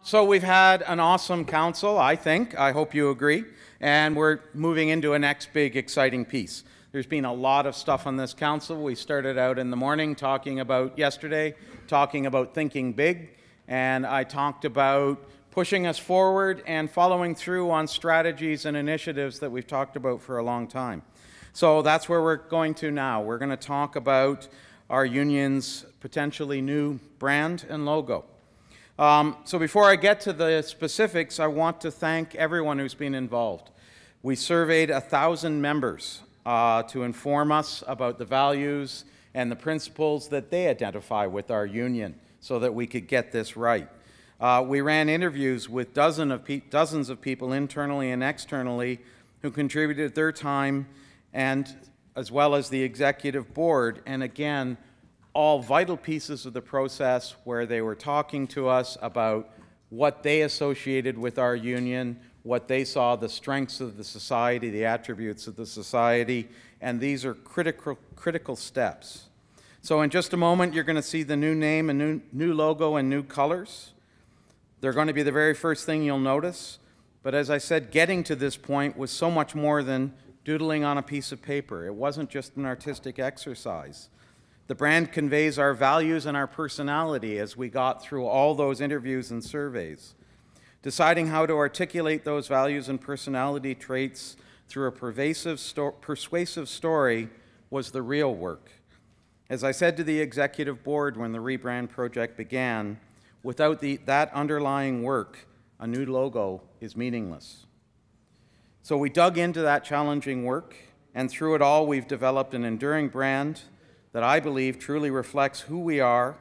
So we've had an awesome council, I think. I hope you agree. And we're moving into a next big, exciting piece. There's been a lot of stuff on this council. We started out in the morning talking about thinking big. And I talked about pushing us forward and following through on strategies and initiatives that we've talked about for a long time. So that's where we're going to now. We're going to talk about our union's potentially new brand and logo. So before I get to the specifics, I want to thank everyone who's been involved. We surveyed 1,000 members to inform us about the values and the principles that they identify with our union so that we could get this right. We ran interviews with dozens of people internally and externally who contributed their time, and as well as the executive board, and again, all vital pieces of the process where they were talking to us about what they associated with our union, what they saw the strengths of the society, the attributes of the society, and these are critical steps. So in just a moment, you're going to see the new name, and new logo, and new colors. They're going to be the very first thing you'll notice. But as I said, getting to this point was so much more than doodling on a piece of paper. It wasn't just an artistic exercise. The brand conveys our values and our personality as we got through all those interviews and surveys. Deciding how to articulate those values and personality traits through a persuasive story was the real work. As I said to the executive board when the rebrand project began, without that underlying work, a new logo is meaningless. So we dug into that challenging work, and through it all, we've developed an enduring brand that I believe truly reflects who we are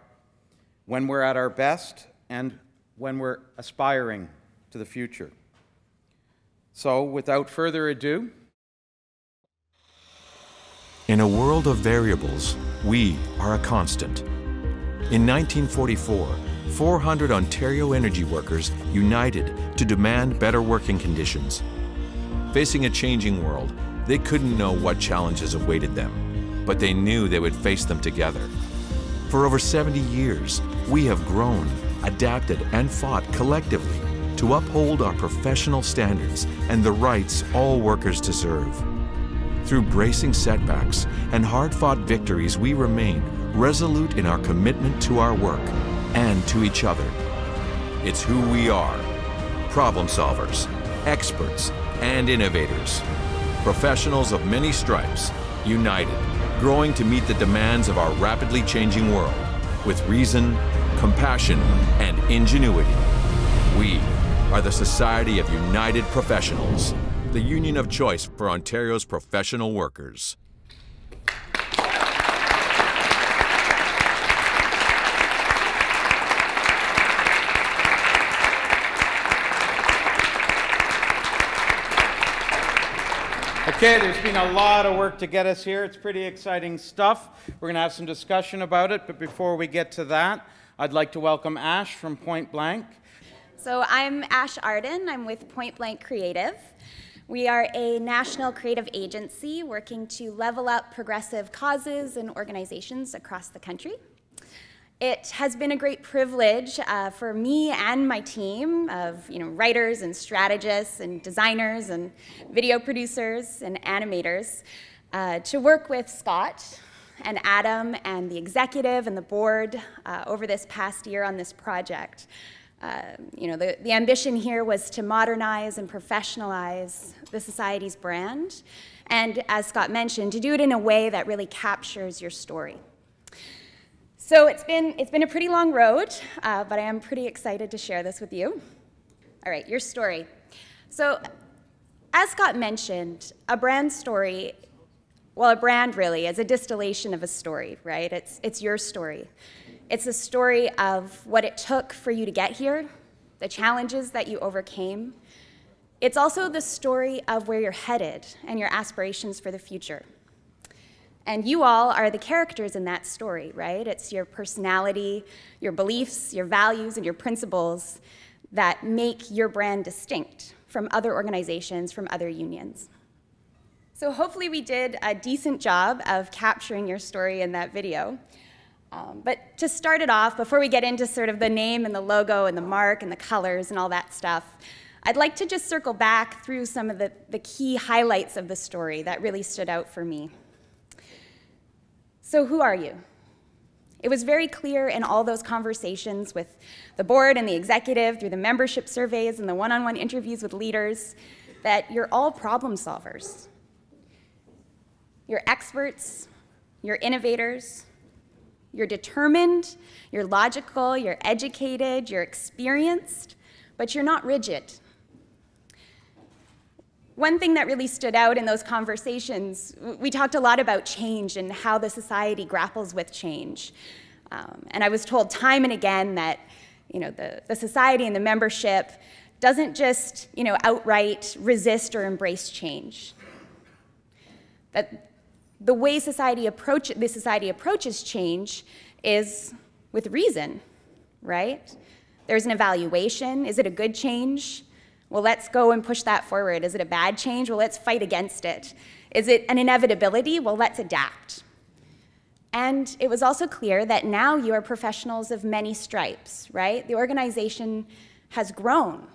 when we're at our best and when we're aspiring to the future. So, without further ado. In a world of variables, we are a constant. In 1944, 400 Ontario energy workers united to demand better working conditions. Facing a changing world, they couldn't know what challenges awaited them, but they knew they would face them together. For over 70 years, we have grown, adapted, and fought collectively to uphold our professional standards and the rights all workers deserve. Through bracing setbacks and hard-fought victories, we remain resolute in our commitment to our work and to each other. It's who we are: problem solvers, experts, and innovators. Professionals of many stripes, united, growing to meet the demands of our rapidly changing world with reason, compassion, and ingenuity. We are the Society of United Professionals, the union of choice for Ontario's professional workers. Okay, there's been a lot of work to get us here. It's pretty exciting stuff. We're going to have some discussion about it, but before we get to that, I'd like to welcome Ash from Point Blank. So I'm Ash Arden. I'm with Point Blank Creative. We are a national creative agency working to level up progressive causes and organizations across the country. It has been a great privilege for me and my team of writers and strategists and designers and video producers and animators to work with Scott and Adam and the executive and the board over this past year on this project. The ambition here was to modernize and professionalize the Society's brand, and as Scott mentioned, to do it in a way that really captures your story. So it's been a pretty long road, but I am pretty excited to share this with you. All right, your story. So as Scott mentioned, a brand story, well, a brand really is a distillation of a story, right? It's your story. It's a story of what it took for you to get here, the challenges that you overcame. It's also the story of where you're headed and your aspirations for the future. And you all are the characters in that story, right? It's your personality, your beliefs, your values, and your principles that make your brand distinct from other organizations, from other unions. So hopefully we did a decent job of capturing your story in that video. But to start it off, before we get into sort of the name and the logo and the mark and the colors and all that stuff, I'd like to just circle back through some of the key highlights of the story that really stood out for me. So who are you? It was very clear in all those conversations with the board and the executive, through the membership surveys and the one-on-one interviews with leaders, that you're all problem solvers. You're experts, you're innovators, you're determined, you're logical, you're educated, you're experienced, but you're not rigid. One thing that really stood out in those conversations, we talked a lot about change and how the society grapples with change. And I was told time and again that the society and the membership doesn't just outright resist or embrace change. That the way the society approaches change is with reason, right? There's an evaluation. Is it a good change? Well, let's go and push that forward. Is it a bad change? Well, let's fight against it. Is it an inevitability? Well, let's adapt. And it was also clear that now you are professionals of many stripes, right? The organization has grown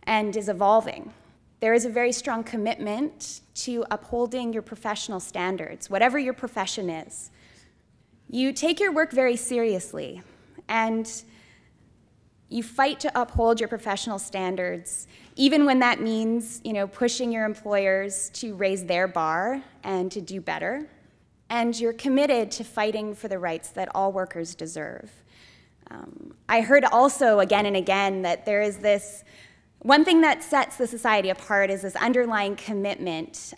and is evolving. There is a very strong commitment to upholding your professional standards, whatever your profession is. You take your work very seriously, and you fight to uphold your professional standards, even when that means, pushing your employers to raise their bar and to do better. And you're committed to fighting for the rights that all workers deserve. I heard also again and again that there is this, one thing that sets the society apart is this underlying commitment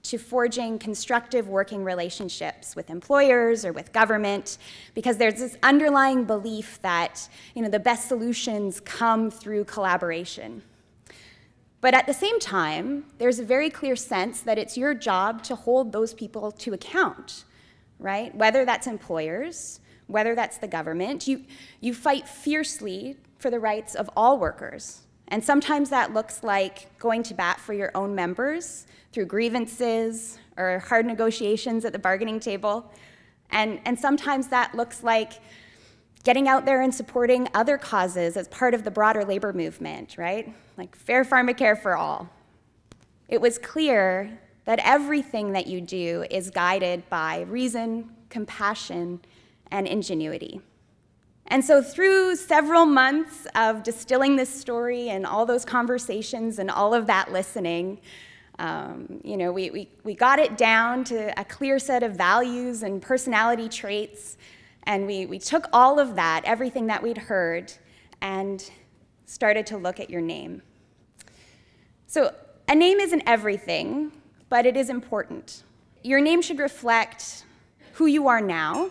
to forging constructive working relationships with employers or with government, because there's this underlying belief that the best solutions come through collaboration. But at the same time, there's a very clear sense that it's your job to hold those people to account, right? Whether that's employers, whether that's the government, you fight fiercely for the rights of all workers. And sometimes that looks like going to bat for your own members through grievances or hard negotiations at the bargaining table. And sometimes that looks like getting out there and supporting other causes as part of the broader labor movement, right? Like fair pharmacare for all. It was clear that everything that you do is guided by reason, compassion, and ingenuity. And so through several months of distilling this story and all those conversations and all of that listening, we got it down to a clear set of values and personality traits, and we took all of that, everything that we'd heard, and started to look at your name. So a name isn't everything, but it is important. Your name should reflect who you are now,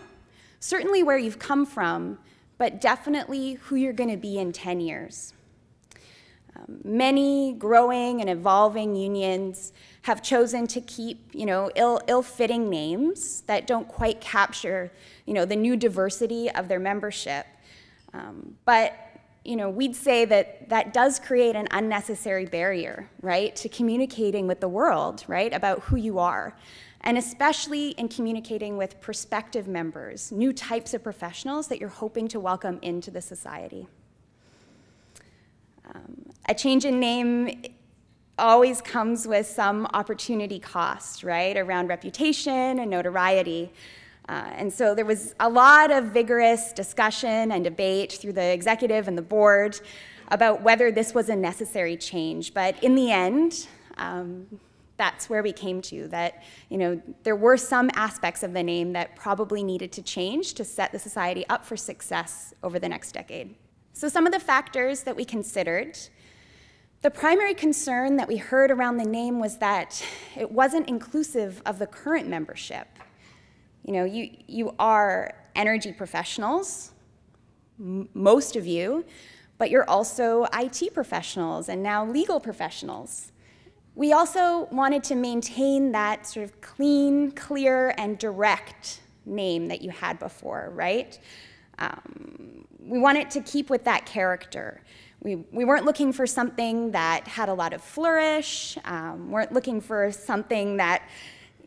certainly where you've come from, but definitely who you're going to be in 10 years. Many growing and evolving unions have chosen to keep, ill-fitting names that don't quite capture, the new diversity of their membership. But we'd say that that does create an unnecessary barrier, right, to communicating with the world, right, about who you are. And especially in communicating with prospective members, new types of professionals that you're hoping to welcome into the society. A change in name always comes with some opportunity cost, right, around reputation and notoriety. And so there was a lot of vigorous discussion and debate through the executive and the board about whether this was a necessary change. But in the end, that's where we came to, that there were some aspects of the name that probably needed to change to set the society up for success over the next decade. So some of the factors that we considered, the primary concern that we heard around the name was that it wasn't inclusive of the current membership. You are energy professionals, most of you, but you're also IT professionals and now legal professionals. We also wanted to maintain that sort of clean, clear, and direct name that you had before, right? We wanted to keep with that character. We weren't looking for something that had a lot of flourish, weren't looking for something that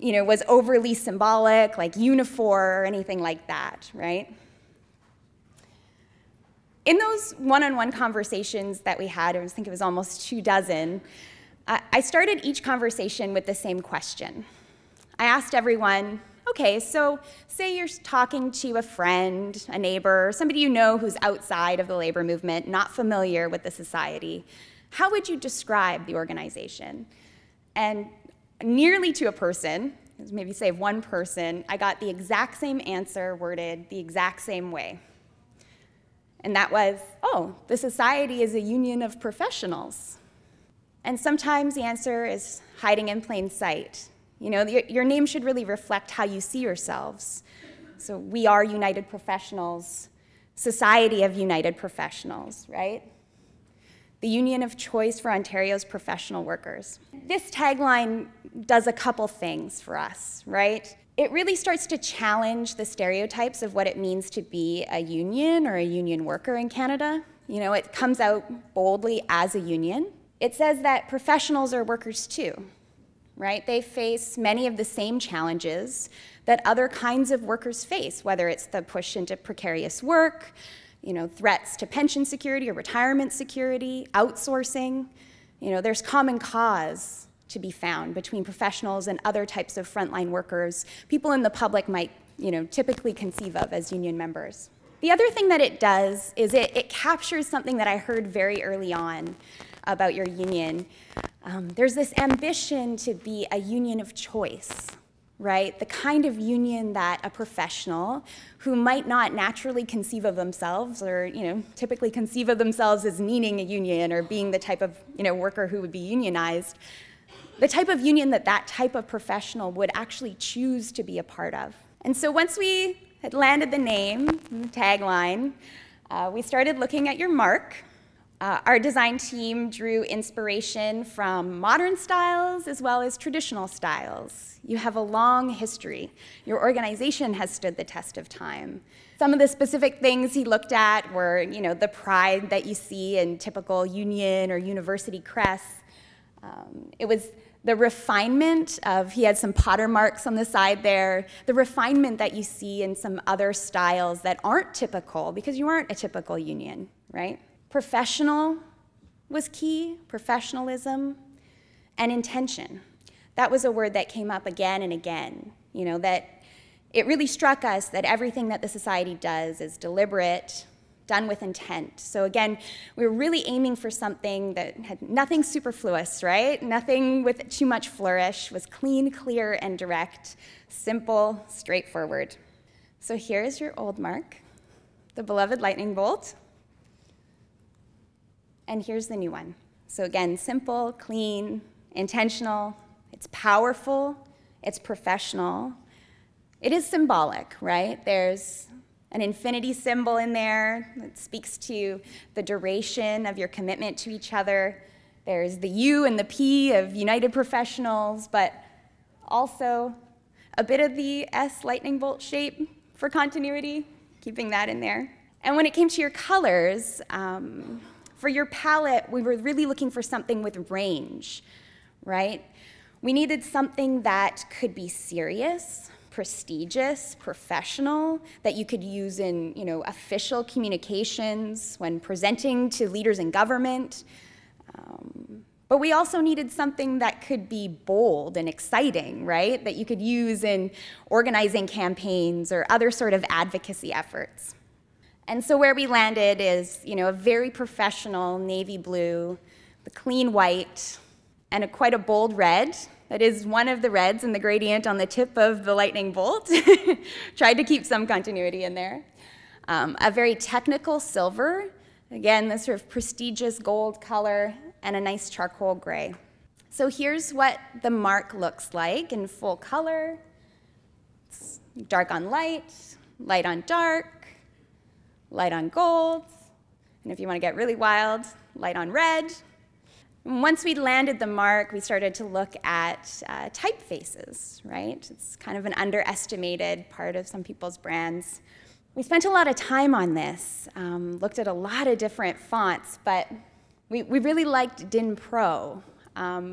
was overly symbolic, like unifor or anything like that, right? In those one-on-one conversations that we had, I think it was almost 24, I started each conversation with the same question. I asked everyone, okay, so say you're talking to a friend, a neighbor, somebody you know who's outside of the labor movement, not familiar with the society. How would you describe the organization? And nearly to a person, maybe say one person, I got the exact same answer worded the exact same way. And that was, oh, the society is a union of professionals. And sometimes the answer is hiding in plain sight. Your name should really reflect how you see yourselves. So we are United Professionals, Society of United Professionals, right? The union of choice for Ontario's professional workers. This tagline does a couple things for us, right? It really starts to challenge the stereotypes of what it means to be a union or a union worker in Canada. It comes out boldly as a union. It says that professionals are workers too, right? They face many of the same challenges that other kinds of workers face, whether it's the push into precarious work, threats to pension security or retirement security, outsourcing. There's common cause to be found between professionals and other types of frontline workers people in the public might, typically conceive of as union members. The other thing that it does is it captures something that I heard very early on about your union. There's this ambition to be a union of choice, right? The kind of union that a professional who might not naturally conceive of themselves or, typically conceive of themselves as needing a union or being the type of, worker who would be unionized, the type of union that type of professional would actually choose to be a part of. And so once we had landed the name, the tagline, we started looking at your mark. Our design team drew inspiration from modern styles as well as traditional styles. You have a long history. Your organization has stood the test of time. Some of the specific things he looked at were, the pride that you see in typical union or university crests. It was the refinement of, he had some Potter marks on the side there, the refinement that you see in some other styles that aren't typical because you aren't a typical union, right? Professional was key, professionalism, and intention. That was a word that came up again and again, that it really struck us that everything that the society does is deliberate, done with intent. So again, we were really aiming for something that had nothing superfluous, right? Nothing with too much flourish, was clean, clear, and direct, simple, straightforward. So here's your old mark, the beloved lightning bolt. And here's the new one. So again, simple, clean, intentional, it's powerful, it's professional. It is symbolic, right? There's an infinity symbol in there that speaks to the duration of your commitment to each other. There's the U and the P of United Professionals, but also a bit of the S lightning bolt shape for continuity, keeping that in there. And when it came to your colors, for your palette, we were really looking for something with range, right? We needed something that could be serious, prestigious, professional, that you could use in, official communications when presenting to leaders in government. But we also needed something that could be bold and exciting, right? That you could use in organizing campaigns or other sort of advocacy efforts. And so where we landed is, a very professional navy blue, the clean white, and quite a bold red. That is one of the reds in the gradient on the tip of the lightning bolt. Tried to keep some continuity in there. A very technical silver. Again, this sort of prestigious gold color, and a nice charcoal gray. So here's what the mark looks like in full color. It's dark on light, light on dark, light on gold, and if you want to get really wild, light on red. And once we landed the mark, we started to look at typefaces, right? It's kind of an underestimated part of some people's brands. We spent a lot of time on this, looked at a lot of different fonts, but we really liked DIN Pro,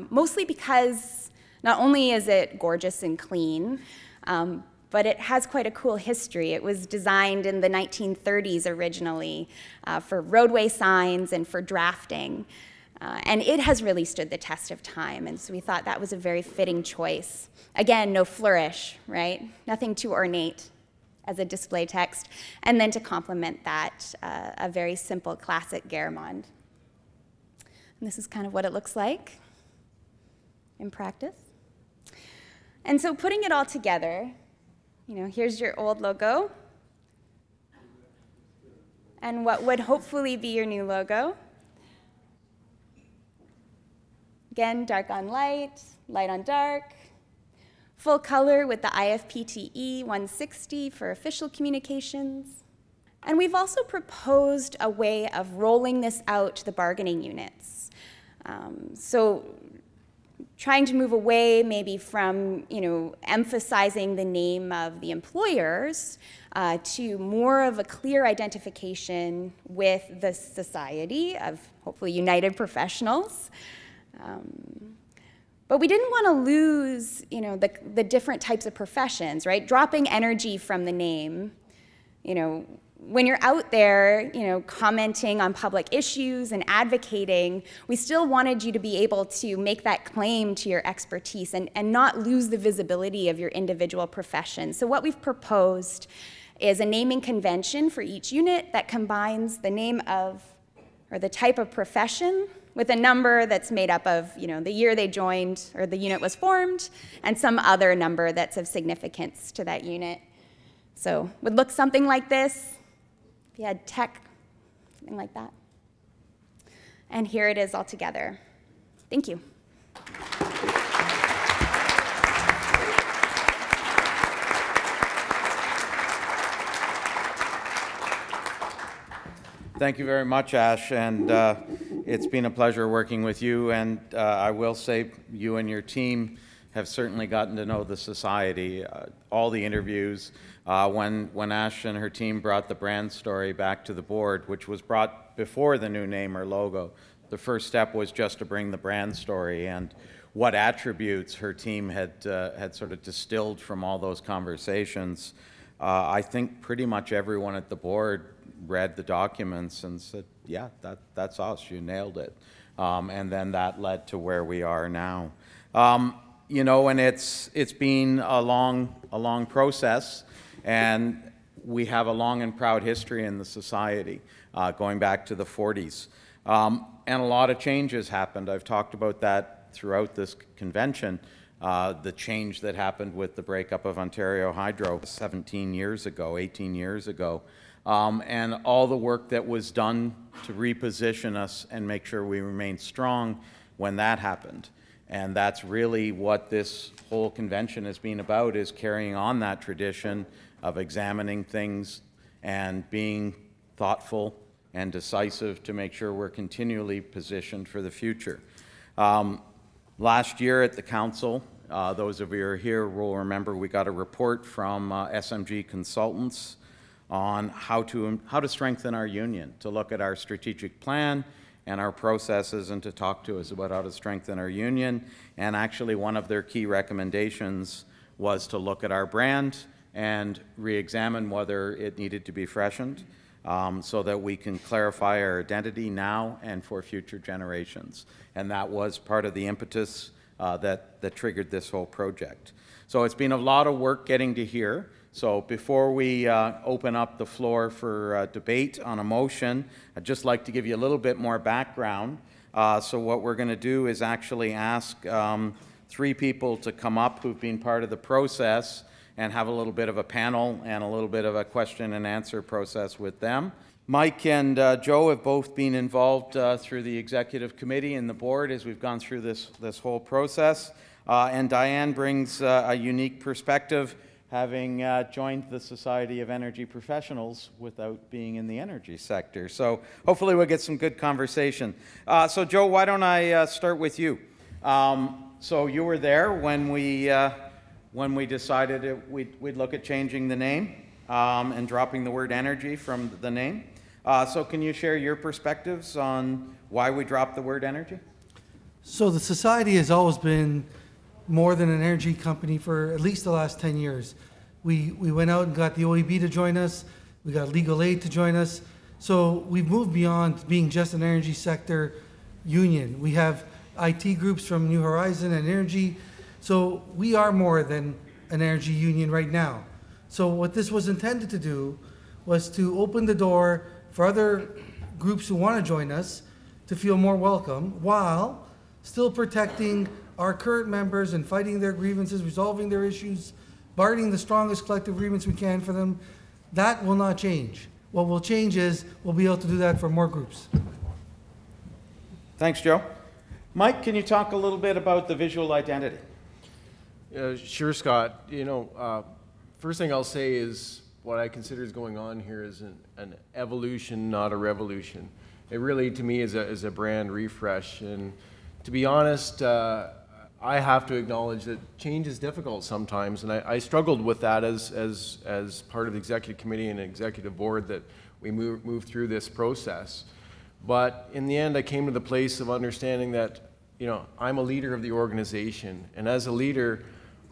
mostly because Not only is it gorgeous and clean, but it has quite a cool history. It was designed in the 1930s originally for roadway signs and for drafting. And it has really stood the test of time, and so we thought that was a very fitting choice. Again, no flourish, right? Nothing too ornate as a display text. And then to complement that, a very simple classic Garamond. And this is kind of what it looks like in practice. And so putting it all together, here's your old logo, and what would hopefully be your new logo. Again, dark on light, light on dark, full color with the IFPTE 160 for official communications. And we've also proposed a way of rolling this out to the bargaining units. So trying to move away maybe from emphasizing the name of the employers to more of a clear identification with the society of hopefully united professionals. But we didn't want to lose the different types of professions, right? Dropping energy from the name. When you're out there, commenting on public issues and advocating, we still wanted you to be able to make that claim to your expertise and not lose the visibility of your individual profession. So what we've proposed is a naming convention for each unit that combines the name of, or the type of profession, with a number that's made up of, the year they joined or the unit was formed, and some other number that's of significance to that unit. So it would look something like this. If you had tech, something like that. And here it is all together. Thank you. Thank you very much, Ash, and it's been a pleasure working with you, and I will say you and your team have certainly gotten to know the society. All the interviews, when Ash and her team brought the brand story back to the board, which was brought before the new name or logo, the first step was just to bring the brand story and what attributes her team had sort of distilled from all those conversations. I think pretty much everyone at the board read the documents and said, yeah, that's us, you nailed it. And then that led to where we are now. And it's been a long process, and we have a long and proud history in the society, going back to the 40s. And a lot of changes happened. I've talked about that throughout this convention. The change that happened with the breakup of Ontario Hydro 18 years ago, and all the work that was done to reposition us and make sure we remain strong when that happened. And that's really what this whole convention has been about, is carrying on that tradition of examining things and being thoughtful and decisive to make sure we're continually positioned for the future. Last year at the council, those of you who are here will remember we got a report from SMG Consultants on how to strengthen our union, to look at our strategic plan and our processes and to talk to us about how to strengthen our union. And actually one of their key recommendations was to look at our brand and re-examine whether it needed to be freshened so that we can clarify our identity now and for future generations. And that was part of the impetus that triggered this whole project. So it's been a lot of work getting to here. So before we open up the floor for debate on a motion, I'd just like to give you a little bit more background. So what we're going to do is actually ask 3 people to come up who've been part of the process and have a little bit of a panel and a little bit of a question and answer process with them. Mike and Joe have both been involved through the executive committee and the board as we've gone through this whole process. And Diane brings a unique perspective, having joined the Society of Energy Professionals without being in the energy sector. So hopefully we'll get some good conversation. So Joe, why don't I start with you? So you were there when we decided we'd look at changing the name and dropping the word energy from the name. So can you share your perspectives on why we dropped the word energy? So the society has always been more than an energy company for at least the last 10 years. We went out and got the OEB to join us. We got legal aid to join us. So we've moved beyond being just an energy sector union. We have IT groups from New Horizon and Energy. So we are more than an energy union right now. So what this was intended to do was to open the door for other groups who want to join us to feel more welcome, while still protecting our current members and fighting their grievances, resolving their issues, bargaining the strongest collective agreements we can for them. That will not change. What will change is we'll be able to do that for more groups. Thanks, Joe. Mike, can you talk a little bit about the visual identity? Sure, Scott. First thing I'll say is what I consider is going on here is an evolution, not a revolution. It really, to me, is a brand refresh. And to be honest, I have to acknowledge that change is difficult sometimes, and I struggled with that as part of the executive committee and executive board that we moved through this process. But in the end, I came to the place of understanding that, I'm a leader of the organization, and as a leader,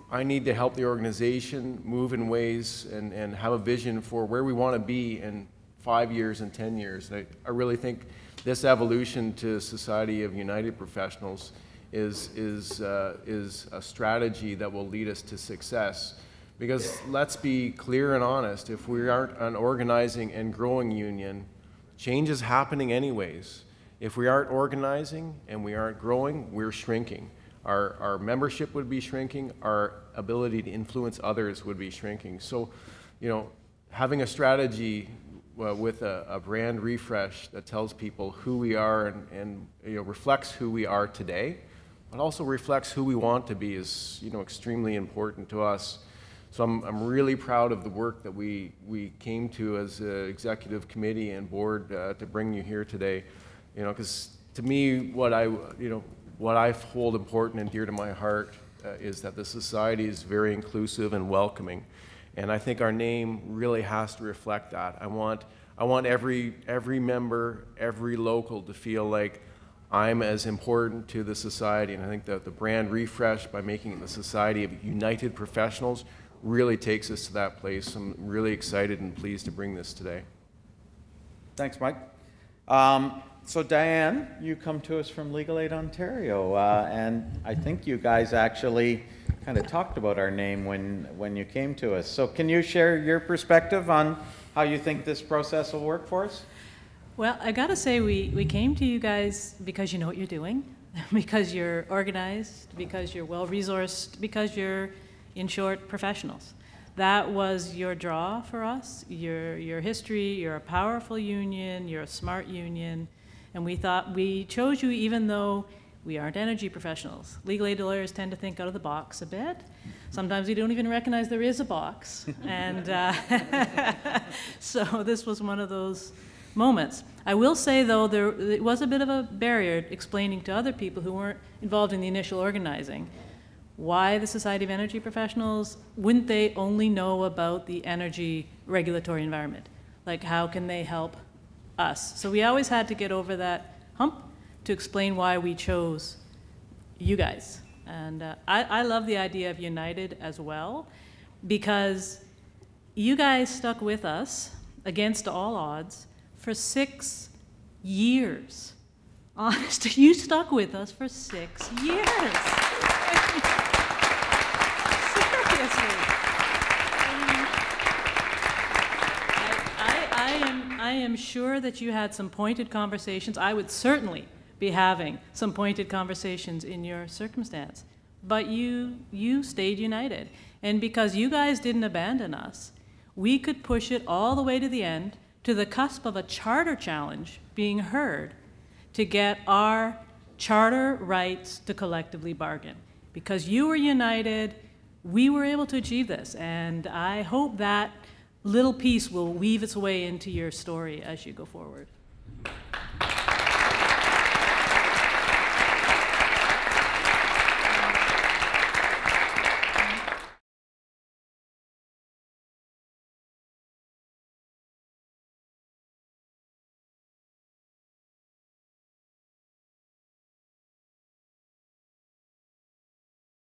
I need to help the organization move in ways and have a vision for where we want to be in 5 years and 10 years. And I really think this evolution to Society of United Professionals is a strategy that will lead us to success. Because let's be clear and honest, if we aren't an organizing and growing union, change is happening anyways. If we aren't organizing and we aren't growing, we're shrinking. Our membership would be shrinking, our ability to influence others would be shrinking. So, having a strategy with a brand refresh that tells people who we are and reflects who we are today, but also reflects who we want to be is extremely important to us. So I'm really proud of the work that we came to as an executive committee and board to bring you here today. Because to me, what I hold important and dear to my heart is that the society is very inclusive and welcoming, and I think our name really has to reflect that. I want every member, every local to feel like I'm as important to the society, and I think that the brand refresh by making it the Society of United Professionals really takes us to that place. I'm really excited and pleased to bring this today. Thanks, Mike. So Diane, you come to us from Legal Aid Ontario, and I think you guys actually kind of talked about our name when you came to us. So can you share your perspective on how you think this process will work for us? Well, I gotta say, we came to you guys because you know what you're doing, because you're organized, because you're well-resourced, because you're, in short, professionals. That was your draw for us, your history. You're a powerful union, you're a smart union, and we thought we chose you even though we aren't energy professionals. Legal aid lawyers tend to think out of the box a bit. Sometimes we don't even recognize there is a box. And so this was one of those moments. I will say, though, it was a bit of a barrier explaining to other people who weren't involved in the initial organizing why the Society of Energy Professionals. Wouldn't they only know about the energy regulatory environment? Like, how can they help us? So we always had to get over that hump to explain why we chose you guys. And I love the idea of United as well, because you guys stuck with us against all odds for 6 years. Honest, you stuck with us for 6 years. Seriously. I am sure that you had some pointed conversations. I would certainly be having some pointed conversations in your circumstance. But you stayed united. And because you guys didn't abandon us, we could push it all the way to the end, to the cusp of a charter challenge being heard to get our charter rights to collectively bargain. Because you were united, we were able to achieve this. And I hope that little piece will weave its way into your story as you go forward.